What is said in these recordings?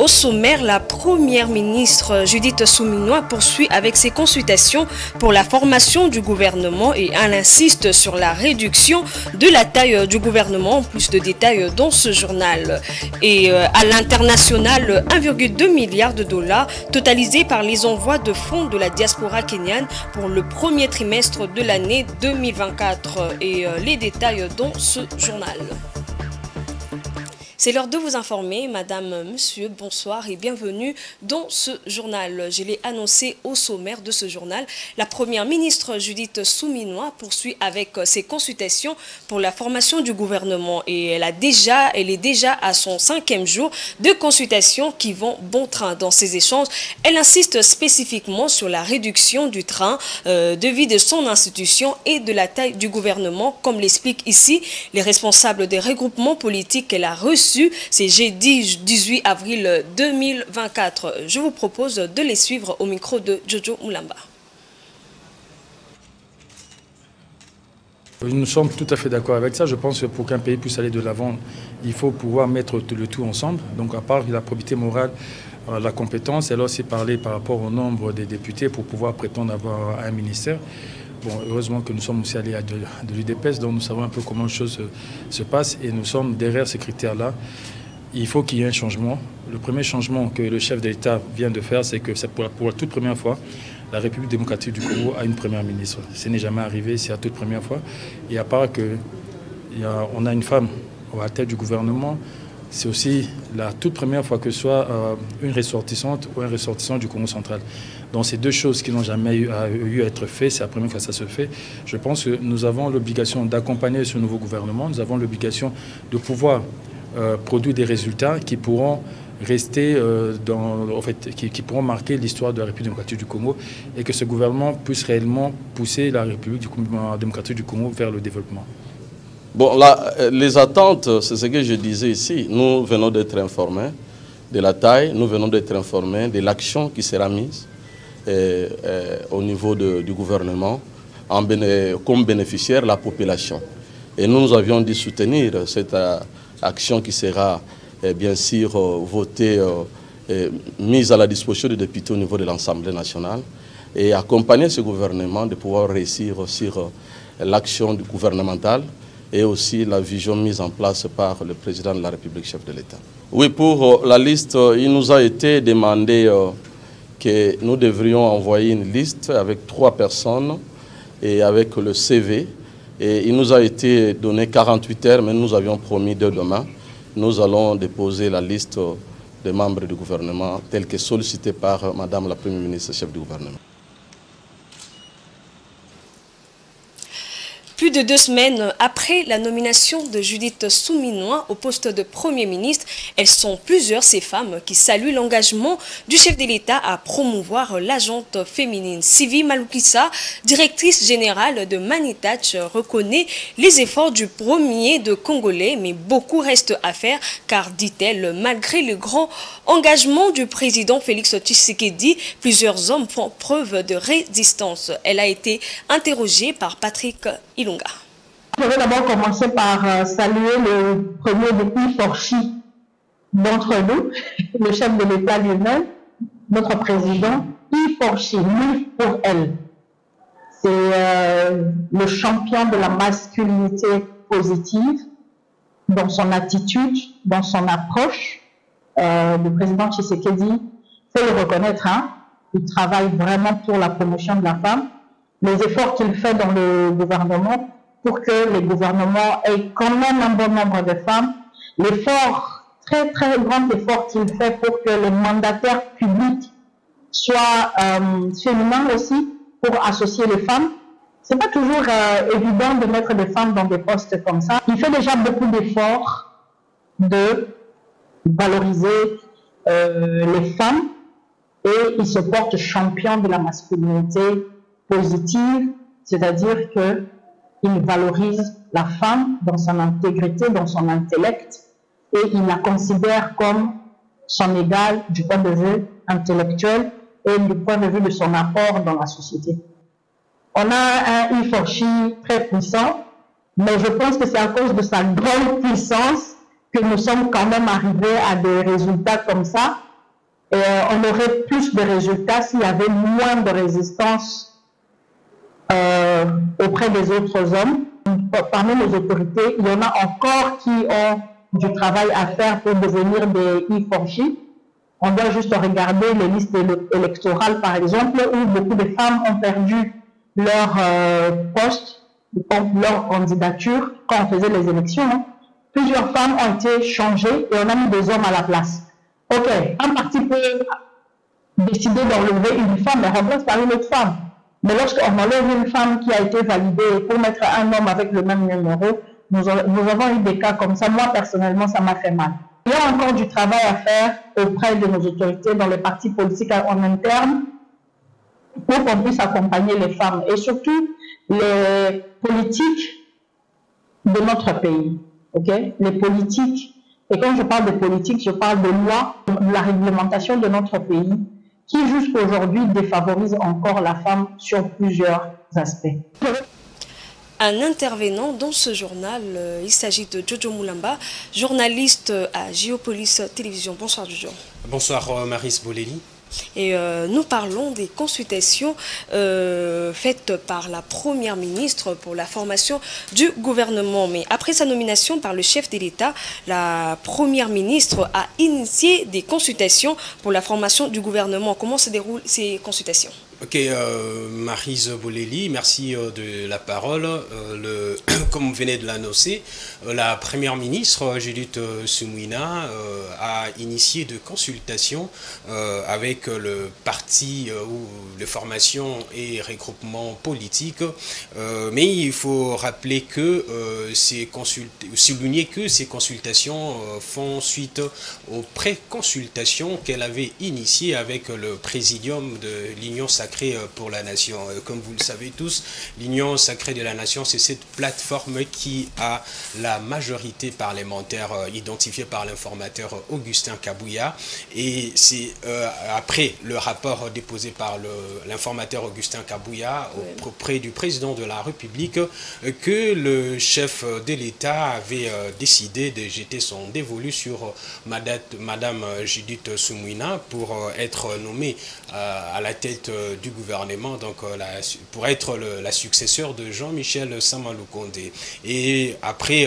Au sommaire, la première ministre Judith Souminois poursuit avec ses consultations pour la formation du gouvernement et elle insiste sur la réduction de la taille du gouvernement. Plus de détails dans ce journal. Et à l'international, 1,2 milliard de dollars totalisés par les envois de fonds de la diaspora kenyane pour le premier trimestre de l'année 2024. Et les détails dans ce journal. C'est l'heure de vous informer, madame, monsieur, bonsoir et bienvenue dans ce journal. Je l'ai annoncé au sommaire de ce journal. La première ministre Judith Souminois poursuit avec ses consultations pour la formation du gouvernement et elle est déjà à son 5e jour de consultations qui vont bon train. Dans ces échanges, elle insiste spécifiquement sur la réduction du train de vie de son institution et de la taille du gouvernement, comme l'expliquent ici les responsables des regroupements politiques qu'elle a reçus. C'est jeudi 18 avril 2024. Je vous propose de les suivre au micro de Jojo Moulamba. Nous sommes tout à fait d'accord avec ça. Je pense que pour qu'un pays puisse aller de l'avant, il faut pouvoir mettre le tout ensemble. Donc à part la probité morale, la compétence, elle a aussi parlé par rapport au nombre des députés pour pouvoir prétendre avoir un ministère. Bon, heureusement que nous sommes aussi allés à de l'UDPS, donc nous savons un peu comment les choses se passent et nous sommes derrière ces critères-là. Il faut qu'il y ait un changement. Le premier changement que le chef de l'État vient de faire, c'est que c'est pour la toute première fois, la République démocratique du Congo a une première ministre. Ce n'est jamais arrivé, c'est la toute première fois. Et à part qu'on a une femme à la tête du gouvernement, c'est aussi la toute première fois que ce soit une ressortissante ou un ressortissant du Congo central. Donc ces deux choses qui n'ont jamais eu à être faites, c'est la première fois que ça se fait. Je pense que nous avons l'obligation d'accompagner ce nouveau gouvernement, nous avons l'obligation de pouvoir produire des résultats qui pourront rester qui pourront marquer l'histoire de la République démocratique du Congo et que ce gouvernement puisse réellement pousser la République démocratique du Congo vers le développement. Bon, là, les attentes, c'est ce que je disais ici. Nous venons d'être informés de la taille, nous venons d'être informés de l'action qui sera mise au niveau du gouvernement comme bénéficiaire la population. Et nous avions dû soutenir cette action qui sera bien sûr votée, mise à la disposition des députés au niveau de l'Assemblée nationale et accompagner ce gouvernement de pouvoir réussir sur l'action gouvernementale et aussi la vision mise en place par le président de la République, chef de l'État. Oui, pour la liste, il nous a été demandé que nous devrions envoyer une liste avec 3 personnes et avec le CV. Et il nous a été donné 48 heures, mais nous avions promis dès demain. Nous allons déposer la liste des membres du gouvernement telle que sollicitée par Madame la Première ministre, chef du gouvernement. Plus de 2 semaines après la nomination de Judith Souminois au poste de Premier ministre, elles sont plusieurs, ces femmes, qui saluent l'engagement du chef de l'État à promouvoir l'agente féminine. Sylvie Maloukissa, directrice générale de Manitach, reconnaît les efforts du premier de Congolais, mais beaucoup reste à faire car, dit-elle, malgré le grand engagement du président Félix Tshisekedi, plusieurs hommes font preuve de résistance. Elle a été interrogée par Patrick Ilunga. Je vais d'abord commencer par saluer le premier de Iforchi d'entre nous, le chef de l'État lui-même, notre président. Iforchi, lui pour elle. C'est le champion de la masculinité positive dans son attitude, dans son approche. Le président Tshisekedi, il faut le reconnaître, hein, il travaille vraiment pour la promotion de la femme. Les efforts qu'il fait dans le gouvernement pour que le gouvernement ait quand même un bon nombre de femmes, l'effort, très très grand effort qu'il fait pour que les mandataires publics soient féminins aussi, pour associer les femmes. C'est pas toujours évident de mettre des femmes dans des postes comme ça. Il fait déjà beaucoup d'efforts de valoriser les femmes et il se porte champion de la masculinité positive, c'est-à-dire qu'il valorise la femme dans son intégrité, dans son intellect, et il la considère comme son égale du point de vue intellectuel et du point de vue de son apport dans la société. On a un Iforchi très puissant, mais je pense que c'est à cause de sa grande puissance que nous sommes quand même arrivés à des résultats comme ça, Et on aurait plus de résultats s'il y avait moins de résistance auprès des autres hommes. Parmi les autorités, il y en a encore qui ont du travail à faire pour devenir des e-forchis. On doit juste regarder les listes électorales, par exemple, où beaucoup de femmes ont perdu leur poste, leur candidature quand on faisait les élections. Hein. Plusieurs femmes ont été changées et on a mis des hommes à la place. Ok, un parti peut décider d'enlever une femme et remplace par une autre femme. Mais lorsqu'on enlève une femme qui a été validée pour mettre un homme avec le même numéro, nous avons eu des cas comme ça. Moi, personnellement, ça m'a fait mal. Il y a encore du travail à faire auprès de nos autorités dans les partis politiques en interne pour qu'on puisse accompagner les femmes et surtout les politiques de notre pays. Okay? Les politiques, et quand je parle de politique, je parle de loi, de la réglementation de notre pays qui jusqu'à aujourd'hui défavorise encore la femme sur plusieurs aspects. Un intervenant dans ce journal, il s'agit de Jojo Moulamba, journaliste à Géopolis Télévision. Bonsoir Jojo. Bonsoir Maris Boleli. Et nous parlons des consultations faites par la Première ministre pour la formation du gouvernement. Mais après sa nomination par le chef de l'État, la Première ministre a initié des consultations pour la formation du gouvernement. Comment se déroulent ces consultations ? Ok, Maryse Boleli, merci de la parole. Comme vous venez de l'annoncer, la Première ministre, Judith Suminwa, a initié de consultations avec le parti de formation et regroupement politique. Mais il faut rappeler que souligner que ces consultations font suite aux pré-consultations qu'elle avait initiées avec le présidium de l'Union sacrée pour la nation. Comme vous le savez tous, l'Union sacrée de la nation, c'est cette plateforme qui a la majorité parlementaire identifiée par l'informateur Augustin Kabouya. Et c'est après le rapport déposé par l'informateur Augustin Kabouya auprès du président de la République que le chef de l'État avait décidé de jeter son dévolu sur Madame Judith Suminwa pour être nommée à la tête du gouvernement, donc pour être la successeur de Jean-Michel Sama-Lukonde. Et après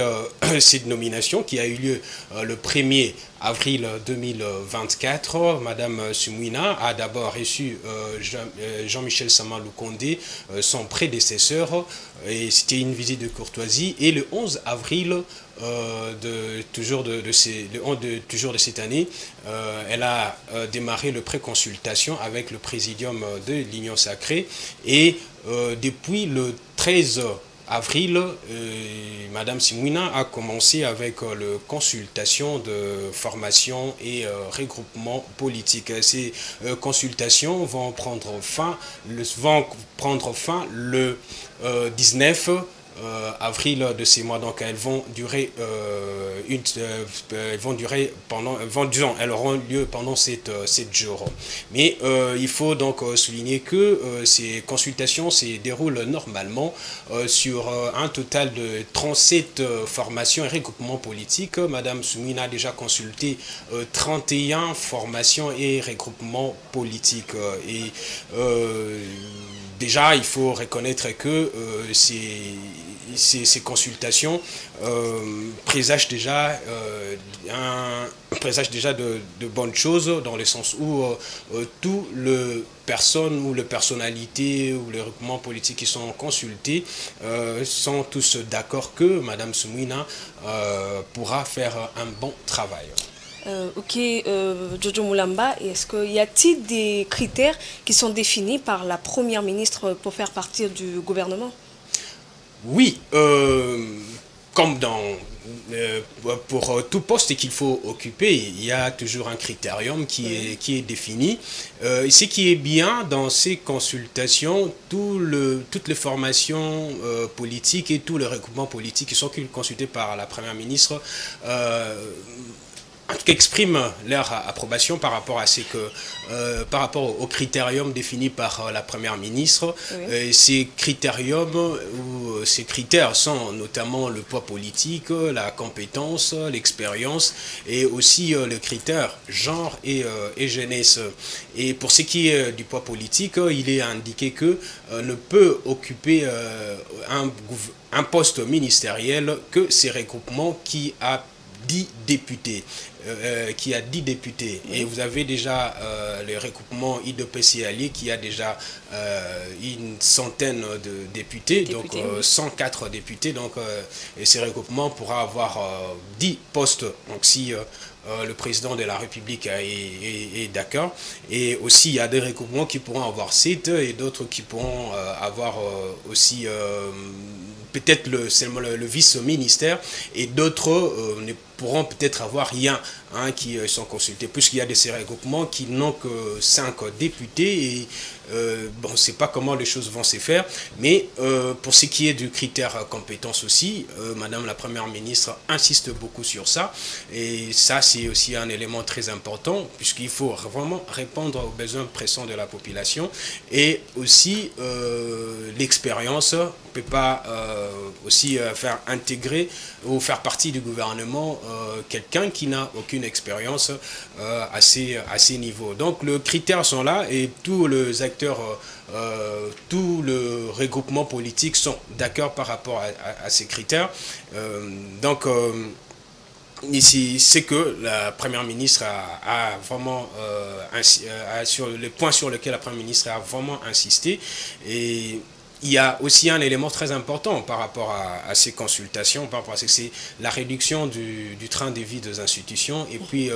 cette nomination qui a eu lieu le 1er avril 2024, Madame Suminwa a d'abord reçu Jean-Michel Sama-Lukonde, son prédécesseur, et c'était une visite de courtoisie. Et le 11 avril toujours de cette année, elle a démarré le pré-consultation avec le présidium de l'Union sacrée. Et depuis le 13 avril, Madame Suminwa a commencé avec la consultation de formation et regroupement politique. Ces consultations vont prendre fin le 19 avril de ces mois, donc elles vont durer elles auront lieu pendant 7 jours. Mais il faut donc souligner que ces consultations se déroulent normalement sur un total de 37 formations et regroupements politiques. Madame Suminwa a déjà consulté 31 formations et regroupements politiques. Et déjà, il faut reconnaître que ces consultations présagent déjà de bonnes choses, dans le sens où toutes les personnes ou les personnalités ou les regroupements politiques qui sont consultés sont tous d'accord que Mme Suminwa pourra faire un bon travail. Ok, Jojo Moulamba, est-ce qu'il y a-t-il des critères qui sont définis par la Première ministre pour faire partie du gouvernement? Oui, comme pour tout poste qu'il faut occuper, il y a toujours un critérium qui est défini. Ce qui est bien dans ces consultations, toutes les formations politiques et tous les regroupements politiques qui sont consultés par la Première ministre en tout cas expriment leur approbation par rapport à par rapport au critérium défini par la première ministre. Oui. Ces critériums ou ces critères sont notamment le poids politique, la compétence, l'expérience et aussi le critère genre et jeunesse. Et pour ce qui est du poids politique, il est indiqué que ne peut occuper un poste ministériel que ces regroupements qui a 10 députés. Et vous avez déjà le regroupement IDPC allié qui a déjà une centaine de députés, donc 104 députés, donc et ces regroupements pourra avoir 10 postes, donc si le président de la République est d'accord, et aussi il y a des regroupements qui pourront avoir 7 et d'autres qui pourront avoir aussi peut-être le vice-ministère, et d'autres ne pourront peut-être avoir rien, qui sont consultés, puisqu'il y a des regroupements qui n'ont que 5 députés, et bon, on ne sait pas comment les choses vont se faire, mais pour ce qui est du critère compétence aussi, Madame la Première ministre insiste beaucoup sur ça, et ça c'est aussi un élément très important, puisqu'il faut vraiment répondre aux besoins pressants de la population, et aussi l'expérience ne peut pas aussi faire intégrer ou faire partie du gouvernement quelqu'un qui n'a aucune expérience à ces niveaux. Donc les critères sont là et tous les acteurs, tous les regroupements politiques sont d'accord par rapport à ces critères. Donc ici, c'est que la Première ministre a vraiment, sur les points sur lesquels la Première ministre a vraiment insisté. Et il y a aussi un élément très important par rapport à ces consultations, par rapport à c'est la réduction du train de vie des institutions et puis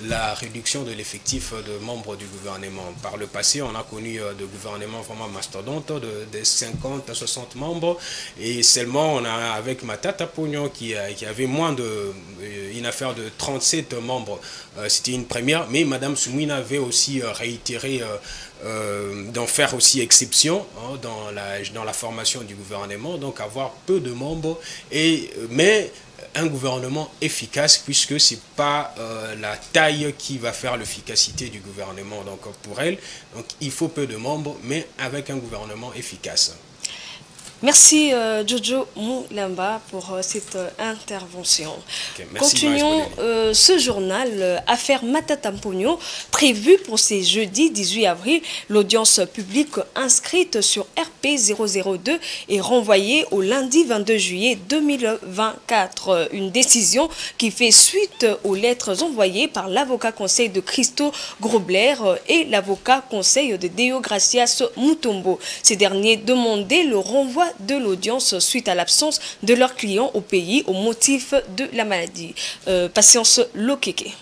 la réduction de l'effectif de membres du gouvernement. Par le passé, on a connu des gouvernements vraiment mastodontes de 50 à 60 membres et seulement on a avec Matata Pognon qui avait une affaire de 37 membres. C'était une première, mais Madame Soumouina avait aussi réitéré d'en faire aussi exception dans la formation du gouvernement, donc avoir peu de membres, mais un gouvernement efficace, puisque ce n'est pas la taille qui va faire l'efficacité du gouvernement. Donc pour elle, donc, il faut peu de membres, mais avec un gouvernement efficace. Merci Jojo Moulamba pour cette intervention. Okay, merci, continuons ce journal. Affaire Matata Pognon, prévue pour ce jeudi 18 avril. L'audience publique inscrite sur RP002 est renvoyée au lundi 22 juillet 2024. Une décision qui fait suite aux lettres envoyées par l'avocat conseil de Christo Grobler et l'avocat conseil de Deogracias Mutombo. Ces derniers demandaient le renvoi de l'audience suite à l'absence de leurs clients au pays au motif de la maladie. Patience Lokeke.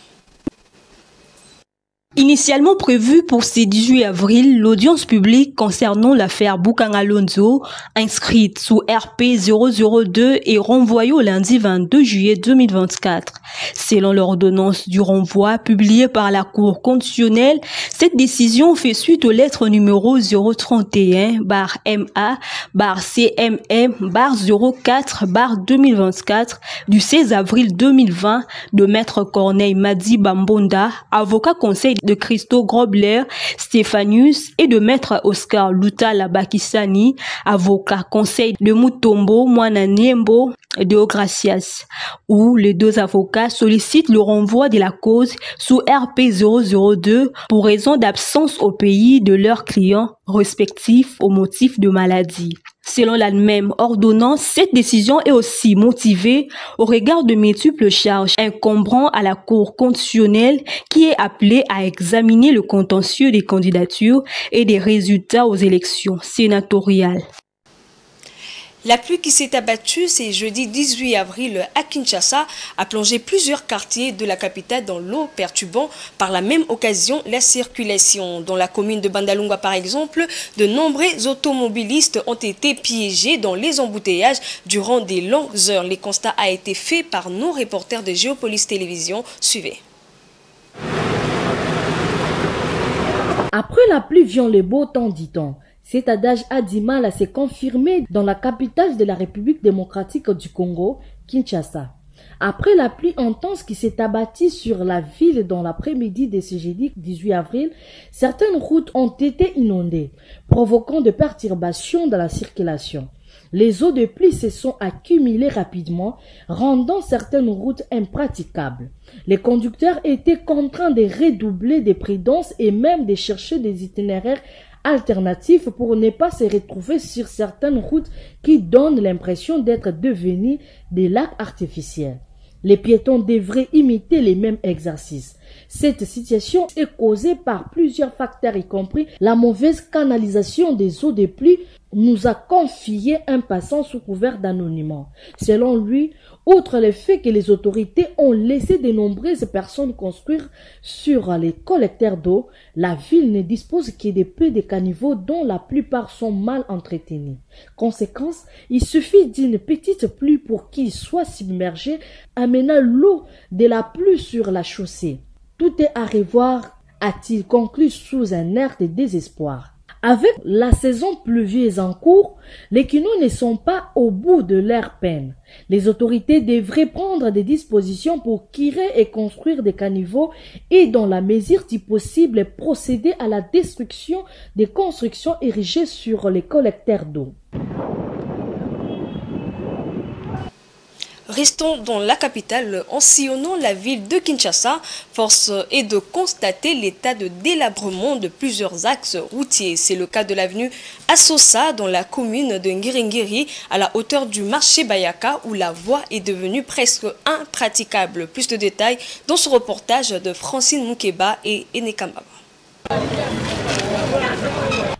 Initialement prévue pour ce 18 avril, l'audience publique concernant l'affaire Boukan Alonso, inscrite sous RP002 et renvoyée au lundi 22 juillet 2024. Selon l'ordonnance du renvoi publiée par la Cour constitutionnelle, cette décision fait suite aux lettres numéro 031-MA-CMM-04-2024 du 16 avril 2020 de Maître Corneille Madi Bambonda, avocat conseil de Christo Grobler, Stéphanius et de Maître Oscar Luta Labakissani, avocat conseil de Mutombo, Mwananiembo et de Deogracias, où les deux avocats sollicitent le renvoi de la cause sous RP002 pour raison d'absence au pays de leurs clients respectifs au motif de maladie. Selon la même ordonnance, cette décision est aussi motivée au regard de multiples charges incombant à la Cour constitutionnelle qui est appelée à examiner le contentieux des candidatures et des résultats aux élections sénatoriales. La pluie qui s'est abattue ce jeudi 18 avril à Kinshasa a plongé plusieurs quartiers de la capitale dans l'eau, perturbant par la même occasion la circulation. Dans la commune de Bandalungwa par exemple, de nombreux automobilistes ont été piégés dans les embouteillages durant des longues heures. Les constats ont été faits par nos reporters de Géopolis Télévision. Suivez. Après la pluie vient le beau temps, dit-on. Cet adage a du mal à se confirmer dans la capitale de la République démocratique du Congo, Kinshasa. Après la pluie intense qui s'est abattue sur la ville dans l'après-midi de ce jeudi 18 avril, certaines routes ont été inondées, provoquant des perturbations dans la circulation. Les eaux de pluie se sont accumulées rapidement, rendant certaines routes impraticables. Les conducteurs étaient contraints de redoubler de prudence et même de chercher des itinéraires alternatifs pour ne pas se retrouver sur certaines routes qui donnent l'impression d'être devenues des lacs artificiels. Les piétons devraient imiter les mêmes exercices. Cette situation est causée par plusieurs facteurs, y compris la mauvaise canalisation des eaux de pluie, nous a confié un passant sous couvert d'anonymat. Selon lui, outre le fait que les autorités ont laissé de nombreuses personnes construire sur les collecteurs d'eau, la ville ne dispose que de peu de caniveaux dont la plupart sont mal entretenus. Conséquence, il suffit d'une petite pluie pour qu'ils soient submergés, amenant l'eau de la pluie sur la chaussée. Tout est à revoir, a-t-il conclu sous un air de désespoir. Avec la saison pluvieuse en cours, les Kinois ne sont pas au bout de leur peine. Les autorités devraient prendre des dispositions pour tirer et construire des caniveaux et, dans la mesure du possible, procéder à la destruction des constructions érigées sur les collecteurs d'eau. Restons dans la capitale en sillonnant la ville de Kinshasa. Force est de constater l'état de délabrement de plusieurs axes routiers. C'est le cas de l'avenue Assosa dans la commune de Ngiringiri à la hauteur du marché Bayaka où la voie est devenue presque impraticable. Plus de détails dans ce reportage de Francine Moukeba et Enekambaba.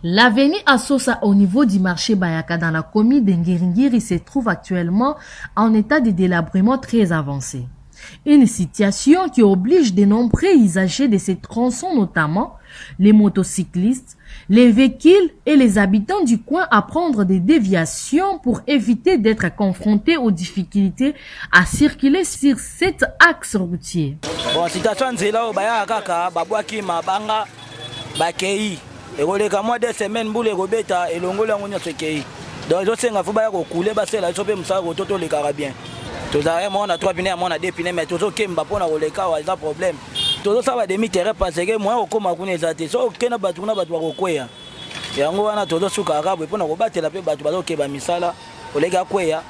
L'avenue Assosa au niveau du marché Bayaka dans la commune d'Ngiringiri se trouve actuellement en état de délabrement très avancé. Une situation qui oblige de nombreux usagers de ces tronçons, notamment les motocyclistes, les véhicules et les habitants du coin à prendre des déviations pour éviter d'être confrontés aux difficultés à circuler sur cet axe routier. Bon, situation nzela Bayaka kaka babwaki mabanga bakei ekoleka mois de semaine boule robeta elongola ngonya sekei. Donc je senga faut ba ko couler ba sela so pe musala ko toto le kara bien. Toza on a 3 pneus, on a 2 pneus mais tozo kemba pona koleka wa za problème. Tozo ça va demi terrain parce que moi okoma kuna ezate so kena batu na batu ko kweya. Yango wana tozo suka kabo pona ko batela pe batu bazo keba misala koleka kweya.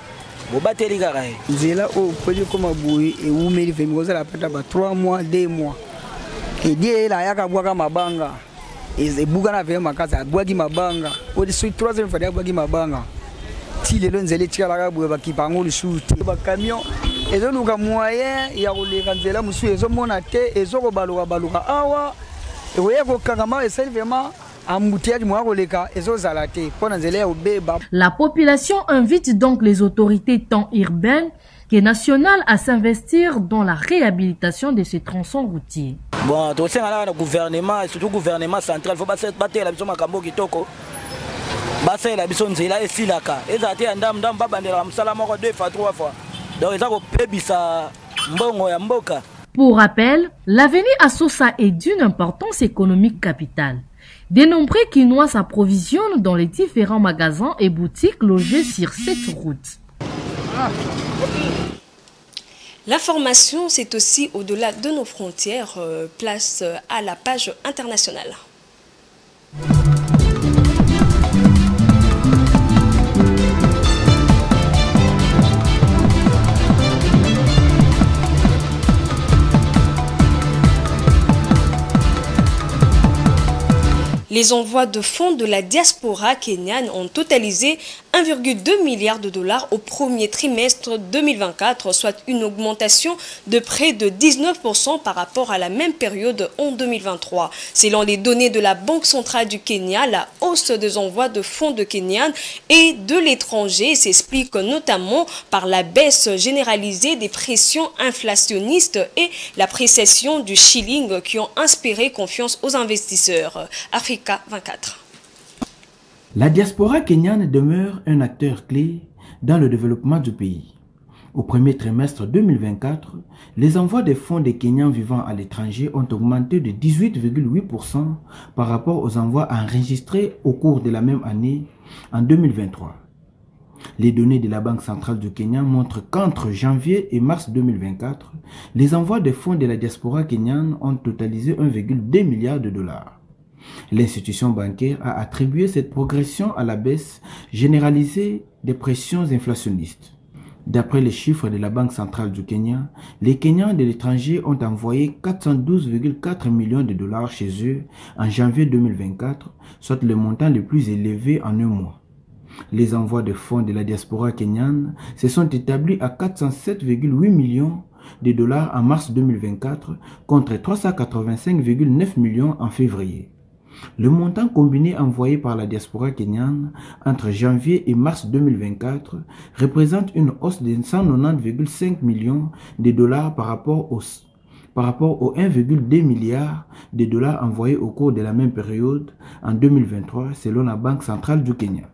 Bo bateli kara he. Nzela o podi koma boui e umeli femi ko za peta ba 3 mois 2 mois. Et die la yaka bwaka mabanga. Et Bougana avait ma casa, Boagi Mabanga, ou des suites 3e fois de Boagi Mabanga. Si les longs électriques à la boue qui parlent le shoot, le camion, et donc nous avons moyen, il y a les Ranzela, monsieur, ils ont monaté, ils ont baloura baloura. Awa, et vous voyez que Kagama est vraiment embouteillage, moi, ils ont zalaté. La population invite donc les autorités tant urbaines que nationales à s'investir dans la réhabilitation de ces tronçons routiers. Bon, tout ça, le gouvernement, surtout le gouvernement central, il faut pas se battre la mission Makambo Kitoko. Basser la mission Nzela et Silaka. Et ça a été un dame Babandela, Msalamoko 2 fois, 3 fois. Donc, ils ont pébisa Mbongo ya Mboka. Pour rappel, l'avenue Assosa est d'une importance économique capitale. De nombreux Kinois s'approvisionnent dans les différents magasins et boutiques logés sur cette route. L'information, c'est aussi au-delà de nos frontières, place à la page internationale. Les envois de fonds de la diaspora kenyane ont totalisé 1,2 milliard de dollars au premier trimestre 2024, soit une augmentation de près de 19% par rapport à la même période en 2023. Selon les données de la Banque centrale du Kenya, la hausse des envois de fonds de Kenyan et de l'étranger s'explique notamment par la baisse généralisée des pressions inflationnistes et l'appréciation du shilling qui ont inspiré confiance aux investisseurs. Africa 24. La diaspora kenyane demeure un acteur clé dans le développement du pays. Au premier trimestre 2024, les envois des fonds des Kenyans vivant à l'étranger ont augmenté de 18,8% par rapport aux envois enregistrés au cours de la même année en 2023. Les données de la Banque centrale du Kenya montrent qu'entre janvier et mars 2024, les envois de fonds de la diaspora kenyane ont totalisé 1,2 milliard de dollars. L'institution bancaire a attribué cette progression à la baisse généralisée des pressions inflationnistes. D'après les chiffres de la Banque centrale du Kenya, les Kenyans de l'étranger ont envoyé 412,4 millions de dollars chez eux en janvier 2024, soit le montant le plus élevé en un mois. Les envois de fonds de la diaspora kenyane se sont établis à 407,8 millions de dollars en mars 2024 contre 385,9 millions en février. Le montant combiné envoyé par la diaspora kenyane entre janvier et mars 2024 représente une hausse de 190,5 millions de dollars par rapport aux 1,2 milliard de dollars envoyés au cours de la même période en 2023 selon la Banque centrale du Kenya.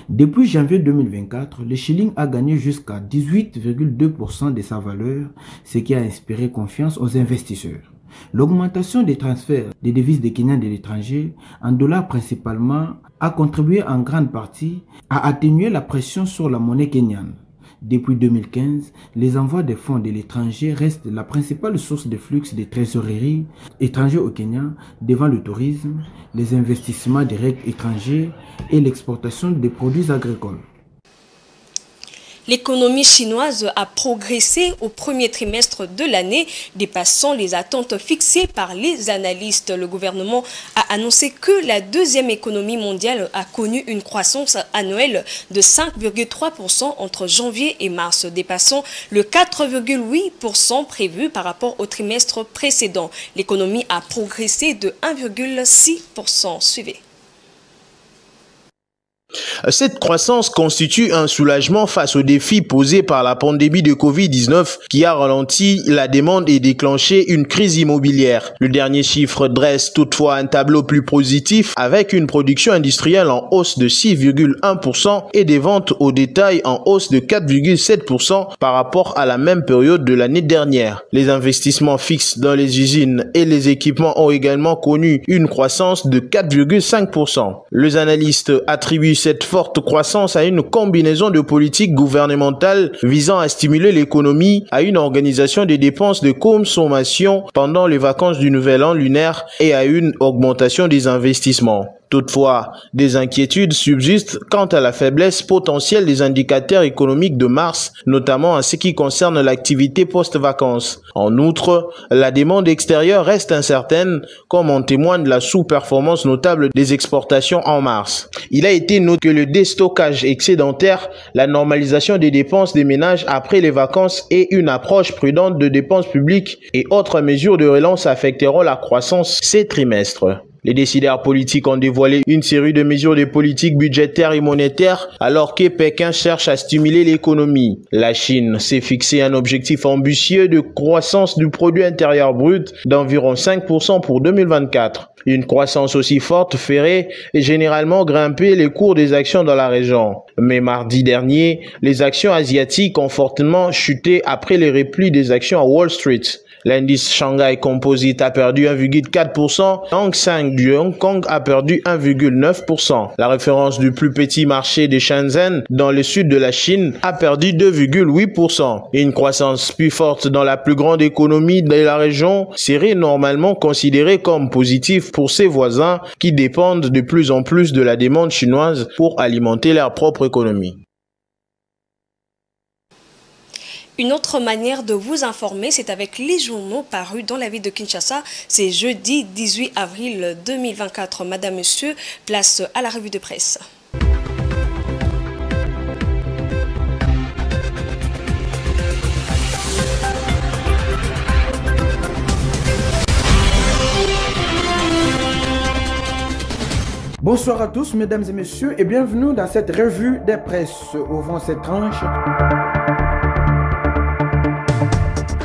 Depuis janvier 2024, le shilling a gagné jusqu'à 18,2% de sa valeur, ce qui a inspiré confiance aux investisseurs. L'augmentation des transferts des devises des Kenyans de l'étranger, en dollars principalement, a contribué en grande partie à atténuer la pression sur la monnaie kenyane. Depuis 2015, les envois de fonds de l'étranger restent la principale source de flux de trésorerie étrangers au Kenya devant le tourisme, les investissements directs étrangers et l'exportation des produits agricoles. L'économie chinoise a progressé au premier trimestre de l'année, dépassant les attentes fixées par les analystes. Le gouvernement a annoncé que la deuxième économie mondiale a connu une croissance annuelle de 5,3% entre janvier et mars, dépassant le 4,8% prévu par rapport au trimestre précédent. L'économie a progressé de 1,6%. Suivez. Cette croissance constitue un soulagement face aux défis posés par la pandémie de Covid-19 qui a ralenti la demande et déclenché une crise immobilière. Le dernier chiffre dresse toutefois un tableau plus positif avec une production industrielle en hausse de 6,1% et des ventes au détail en hausse de 4,7% par rapport à la même période de l'année dernière. Les investissements fixes dans les usines et les équipements ont également connu une croissance de 4,5%. Les analystes attribuent cette forte croissance à une combinaison de politiques gouvernementales visant à stimuler l'économie, à une organisation des dépenses de consommation pendant les vacances du Nouvel An lunaire et à une augmentation des investissements. Toutefois, des inquiétudes subsistent quant à la faiblesse potentielle des indicateurs économiques de mars, notamment en ce qui concerne l'activité post-vacances. En outre, la demande extérieure reste incertaine, comme en témoigne la sous-performance notable des exportations en mars. Il a été noté que le déstockage excédentaire, la normalisation des dépenses des ménages après les vacances et une approche prudente de dépenses publiques et autres mesures de relance affecteront la croissance ces trimestres. Les décideurs politiques ont dévoilé une série de mesures de politique budgétaire et monétaire alors que Pékin cherche à stimuler l'économie. La Chine s'est fixé un objectif ambitieux de croissance du produit intérieur brut d'environ 5% pour 2024. Une croissance aussi forte ferait généralement grimper les cours des actions dans la région. Mais mardi dernier, les actions asiatiques ont fortement chuté après les replis des actions à Wall Street. L'indice Shanghai Composite a perdu 1,4%, Hang Seng du Hong Kong a perdu 1,9%. La référence du plus petit marché de Shenzhen dans le sud de la Chine a perdu 2,8%. Une croissance plus forte dans la plus grande économie de la région serait normalement considérée comme positive pour ses voisins qui dépendent de plus en plus de la demande chinoise pour alimenter leur propre économie. Une autre manière de vous informer, c'est avec les journaux parus dans la ville de Kinshasa. C'est jeudi 18 avril 2024. Madame, Monsieur, place à la revue de presse. Bonsoir à tous, mesdames et messieurs, et bienvenue dans cette revue des presses. Ouvrons cette tranche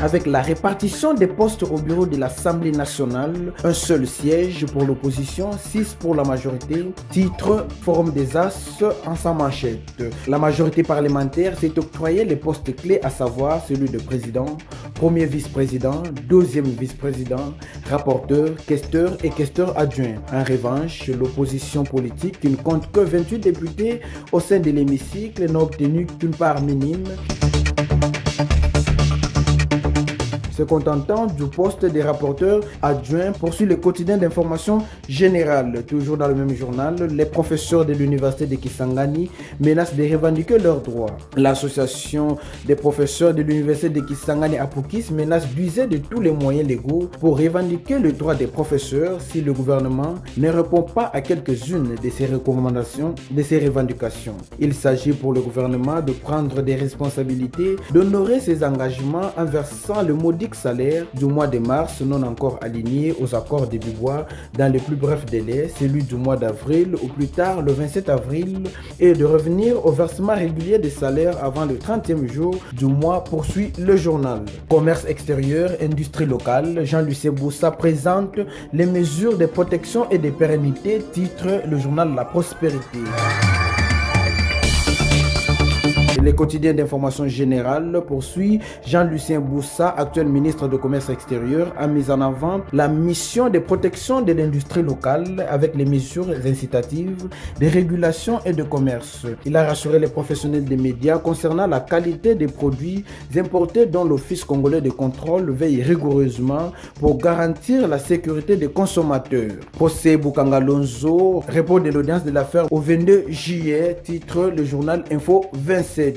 avec la répartition des postes au bureau de l'Assemblée nationale, un seul siège pour l'opposition, 6 pour la majorité. Titre, Forum des As en sa manchette. La majorité parlementaire s'est octroyé les postes clés, à savoir celui de président, premier vice-président, deuxième vice-président, rapporteur, questeur et questeur adjoint. En revanche, l'opposition politique, qui ne compte que 28 députés au sein de l'hémicycle, n'a obtenu qu'une part minime, se contentant du poste des rapporteurs adjoints, poursuit le quotidien d'information générale. Toujours dans le même journal, les professeurs de l'université de Kisangani menacent de revendiquer leurs droits. L'association des professeurs de l'université de Kisangani Apukis menace d'user de tous les moyens légaux pour revendiquer le droit des professeurs si le gouvernement ne répond pas à quelques-unes de ces recommandations, de ces revendications. Il s'agit pour le gouvernement de prendre des responsabilités, d'honorer ses engagements en versant le modique salaire du mois de mars non encore aligné aux accords de Bibois dans les plus brefs délais, celui du mois d'avril ou plus tard le 27 avril, et de revenir au versement régulier des salaires avant le 30e jour du mois, poursuit le journal. Commerce extérieur, industrie locale, Jean-Lucien Boussa présente les mesures de protection et de pérennité, titre le journal La Prospérité. Le quotidien d'information générale poursuit. Jean-Lucien Boussa, actuel ministre de Commerce extérieur, a mis en avant la mission de protection de l'industrie locale avec les mesures incitatives de régulation et de commerce. Il a rassuré les professionnels des médias concernant la qualité des produits importés dont l'Office congolais de contrôle veille rigoureusement pour garantir la sécurité des consommateurs. Procès Boukangalonzo, report de l'audience de l'affaire au 22 juillet, titre le journal Info 27.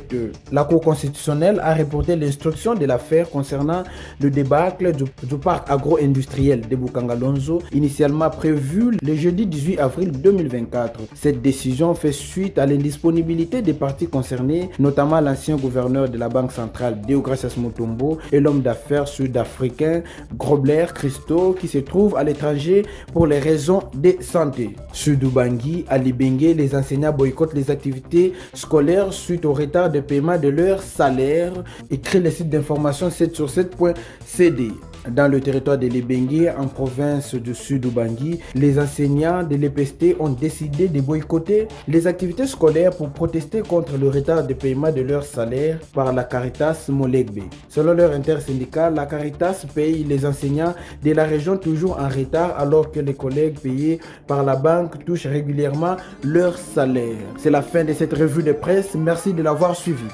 La Cour constitutionnelle a reporté l'instruction de l'affaire concernant le débâcle du parc agro-industriel de Boukangalonzo, initialement prévu le jeudi 18 avril 2024. Cette décision fait suite à l'indisponibilité des parties concernées, notamment l'ancien gouverneur de la Banque centrale Deogracias Mutombo et l'homme d'affaires sud-africain Grobler Christo, qui se trouve à l'étranger pour les raisons de santé. Sud-Ubangi, à Libenge, les enseignants boycottent les activités scolaires suite au retard de paiement de leur salaire, écrit le site d'information 7sur7.cd. Dans le territoire de Libenge, en province du Sud-Ubangi, les enseignants de l'EPST ont décidé de boycotter les activités scolaires pour protester contre le retard de paiement de leur salaire par la Caritas Molegbe. Selon leur intersyndical, la Caritas paye les enseignants de la région toujours en retard alors que les collègues payés par la banque touchent régulièrement leur salaire. C'est la fin de cette revue de presse. Merci de l'avoir suivi.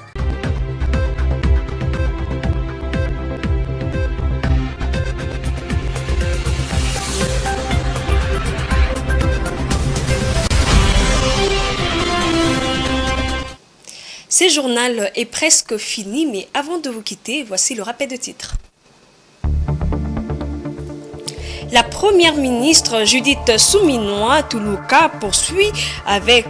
Ce journal est presque fini, mais avant de vous quitter, voici le rappel de titres. La première ministre Judith Suminwa Tuluka poursuit avec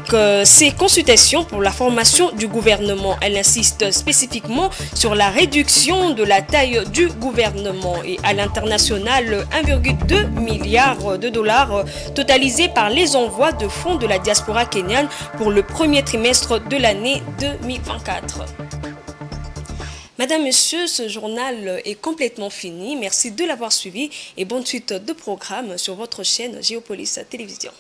ses consultations pour la formation du gouvernement. Elle insiste spécifiquement sur la réduction de la taille du gouvernement et à l'international 1,2 milliard de dollars totalisés par les envois de fonds de la diaspora kenyane pour le premier trimestre de l'année 2024. Madame, Monsieur, ce journal est complètement fini. Merci de l'avoir suivi et bonne suite de programme sur votre chaîne Géopolis Télévision.